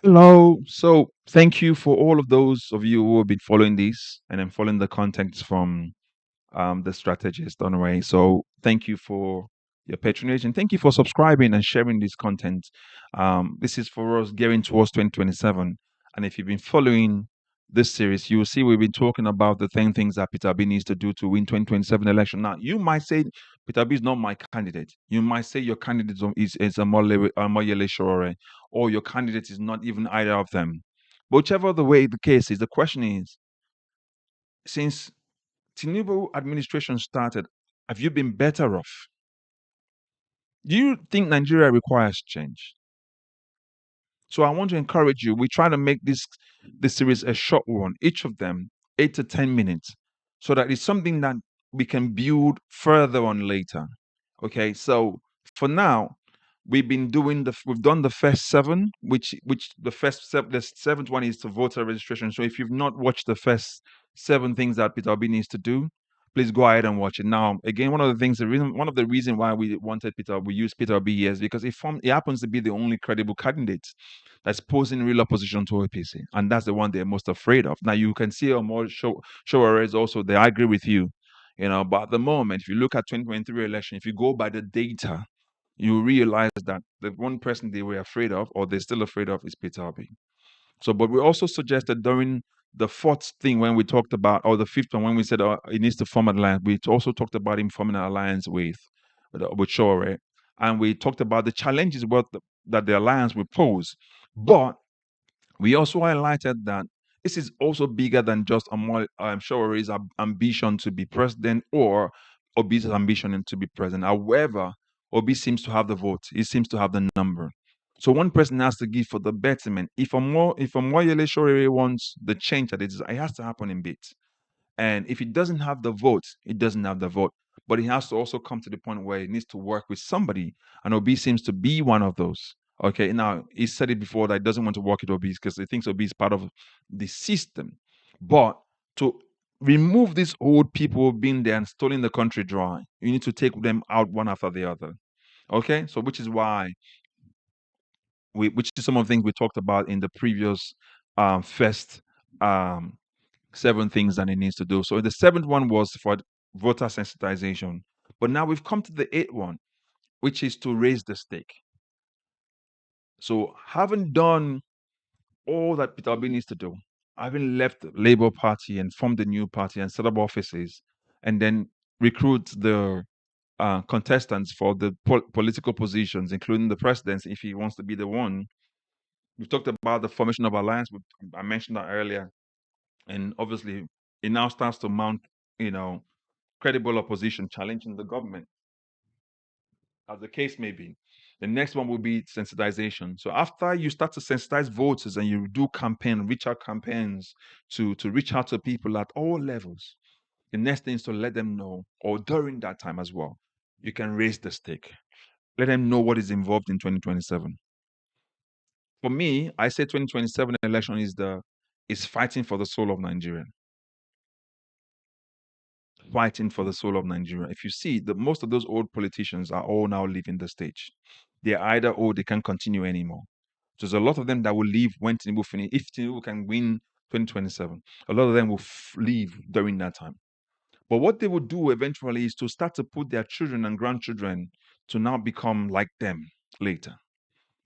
Hello. So, thank you for all of those of you who have been following this and then following the contents from the strategist on the way. So, thank you for your patronage and thank you for subscribing and sharing this content. This is for us gearing towards 2027. And if you've been following this series, you will see we've been talking about the 10 things that Peter B needs to do to win 2027 election. Now, you might say Peter B is not my candidate. You might say your candidate is a Moyele Sowore, or your candidate is not even either of them. But whichever the way the case is, the question is, since Tinubu administration started, have you been better off? Do you think Nigeria requires change? So I want to encourage you. We try to make this series a short one, each of them 8 to 10 minutes, so that it's something that we can build further on later. Okay, so for now, we've done the first seven, which the seventh one is to voter registration. So if you've not watched the first seven things that Peter Obi needs to do, please go ahead and watch it. Now, again, one of the reason why we used Peter Obi here is because he happens to be the only credible candidate that's posing real opposition to APC, and that's the one they're most afraid of. Now, you can see more show is also there. I agree with you, but at the moment, if you look at 2023 election, if you go by the data, you realize that the one person they were afraid of, or they're still afraid of, is Peter Obi. So, but we also suggested during the fourth thing when we talked about, or the fifth one when we said he needs to form an alliance, we also talked about him forming an alliance with Sowore, and we talked about the challenges that the alliance will pose. But we also highlighted that this is also bigger than just Showery's ambition to be president, or Obi's ambition to be president. However, Obi seems to have the vote. He seems to have the number. So one person has to give for the betterment. If a Moyele Showery wants the change that it has to happen in bits. And if he doesn't have the vote, he doesn't have the vote. But he has to also come to the point where he needs to work with somebody. And Obi seems to be one of those. Okay, now he said it before that he doesn't want to work with Obi because he thinks Obi is part of the system. But to remove these old people who've been there and stolen the country dry, you need to take them out one after the other. Okay, so which is why which is some of the things we talked about in the previous first um, seven things that it needs to do. So the seventh one was for voter sensitization. But now we've come to the eighth one, which is to raise the stake. So having done all that Peter Obi needs to do, having left the Labour Party and formed a new party and set up offices, and then recruit the contestants for the political positions, including the presidency, if he wants to be the one. We've talked about the formation of alliance. I mentioned that earlier. And obviously, it now starts to mount, you know, credible opposition challenging the government, as the case may be. The next one will be sensitization. So after you start to sensitize voters and you do reach out campaigns to reach out to people at all levels, the next thing is to let them know, or during that time as well, you can raise the stake. Let them know what is involved in 2027. For me, I say 2027 election is fighting for the soul of Nigeria. Fighting for the soul of Nigeria. If you see, most of those old politicians are all now leaving the stage. They're either old, they can't continue anymore. So there's a lot of them that will leave when Tinubu finish. If Tinubu can win 2027, a lot of them will leave during that time. But what they will do eventually is to start to put their children and grandchildren to now become like them later.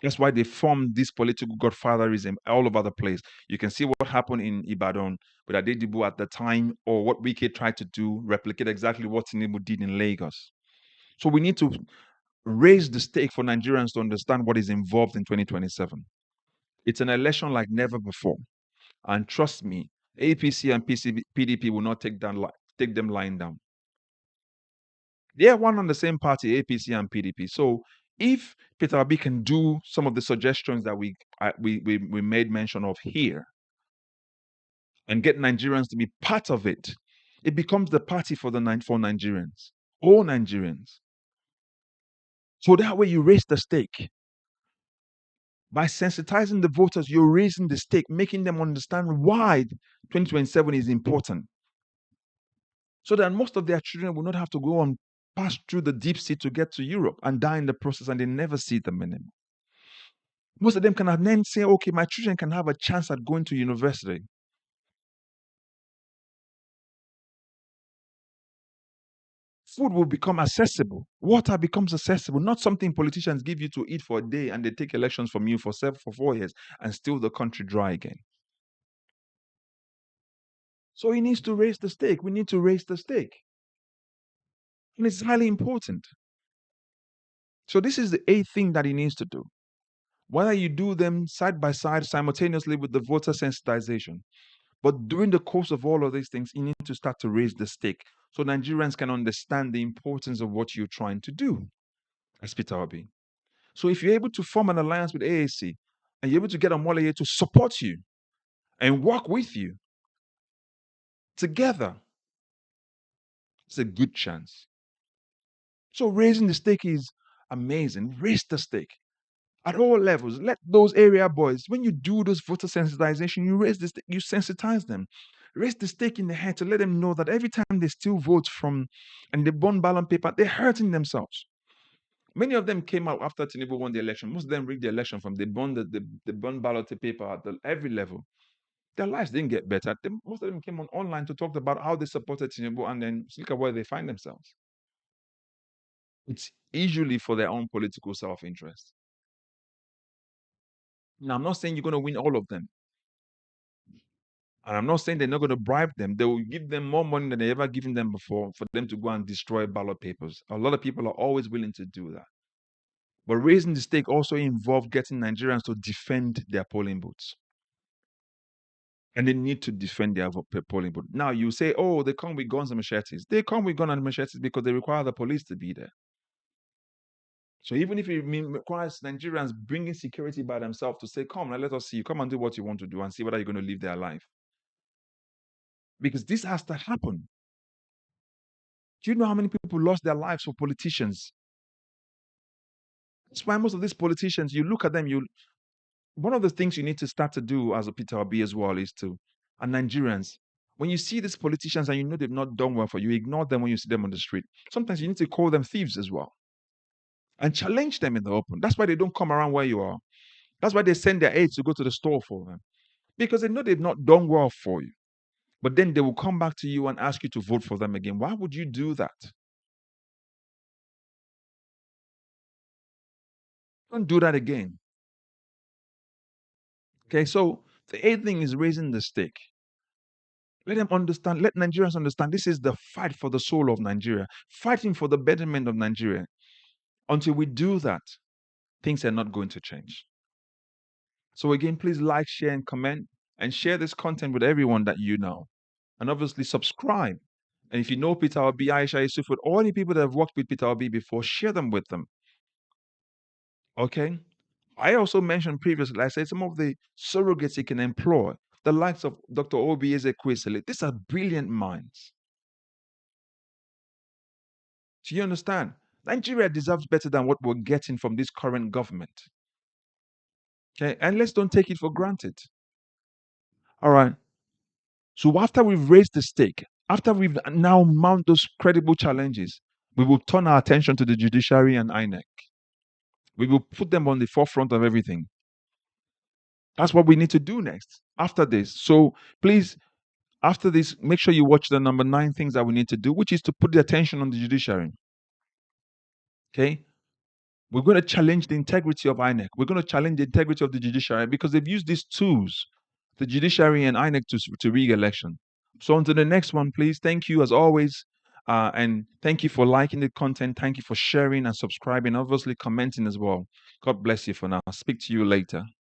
That's why they formed this political godfatherism all over the place. You can see what happened in Ibadan with Adedibu at the time, or what Wike tried to do, replicate exactly what Tinubu did in Lagos. So we need to raise the stake for Nigerians to understand what is involved in 2027. It's an election like never before. And trust me, APC and PDP will not take them lying down. They are one and the same party, APC and PDP. So if Peter Obi can do some of the suggestions that we made mention of here and get Nigerians to be part of it, it becomes the party for Nigerians, all Nigerians. So that way you raise the stake. By sensitizing the voters, you're raising the stake, making them understand why 2027 is important. So that most of their children will not have to go and pass through the deep sea to get to Europe and die in the process, and they never see them anymore. Most of them can then say, okay, my children can have a chance at going to university. Food will become accessible. Water becomes accessible, not something politicians give you to eat for a day and they take elections from you for 4 years and still the country dry again. So he needs to raise the stake. We need to raise the stake. And it's highly important. So this is the eighth thing that he needs to do. Whether you do them side by side simultaneously with the voter sensitization, but during the course of all of these things, you need to start to raise the stake so Nigerians can understand the importance of what you're trying to do, as Peter Obi. So if you're able to form an alliance with AAC and you're able to get Omoleye to support you and work with you together, it's a good chance. So raising the stake is amazing. Raise the stake at all levels. Let those area boys, when you do those voter sensitization, you raise this, you sensitize them. Raise the stake in the head to let them know that every time they still vote from and they burn ballot paper, they're hurting themselves. Many of them came out after Tinubu won the election. Most of them rigged the election from they burned the burn ballot paper at every level. Their lives didn't get better. Most of them came online to talk about how they supported Tinubu and then look at where they find themselves. It's usually for their own political self-interest. Now, I'm not saying you're going to win all of them. And I'm not saying they're not going to bribe them. They will give them more money than they ever given them before for them to go and destroy ballot papers. A lot of people are always willing to do that. But raising the stake also involves getting Nigerians to defend their polling booths. And they need to defend their polling booth. Now you say, oh, they come with guns and machetes. They come with guns and machetes because they require the police to be there. So even if it requires Nigerians bringing security by themselves to say, come, now let us see you. Come and do what you want to do and see whether you're going to live their life. Because this has to happen. Do you know how many people lost their lives for politicians? That's why most of these politicians, you look at them, one of the things you need to start to do as a Peter Obi as well is to, and Nigerians, when you see these politicians and you know they've not done well for you, ignore them when you see them on the street. Sometimes you need to call them thieves as well and challenge them in the open. That's why they don't come around where you are. That's why they send their aides to go to the store for them because they know they've not done well for you. But then they will come back to you and ask you to vote for them again. Why would you do that? Don't do that again. Okay, so the eighth thing is raising the stake. Let them understand, let Nigerians understand this is the fight for the soul of Nigeria, fighting for the betterment of Nigeria. Until we do that, things are not going to change. So again, please like, share, and comment, and share this content with everyone that you know. And obviously subscribe. And if you know Peter Obi, Aisha Yusuf, or any people that have worked with Peter Obi before, share them with them. Okay? I also mentioned previously, I said some of the surrogates he can employ, the likes of Dr. Obi Ezekwesili. These are brilliant minds. Do you understand? Nigeria deserves better than what we're getting from this current government. Okay, and let's don't take it for granted. All right. So after we've raised the stake, after we've now mounted those credible challenges, we will turn our attention to the judiciary and INEC. We will put them on the forefront of everything. That's what we need to do next after this. So please, after this, make sure you watch the number 9 things that we need to do, which is to put the attention on the judiciary. Okay? We're going to challenge the integrity of INEC. We're going to challenge the integrity of the judiciary because they've used these tools, the judiciary and INEC, to rig election. So on to the next one, please. Thank you as always. And thank you for liking the content. Thank you for sharing and subscribing, obviously commenting as well. God bless you for now. I'll speak to you later.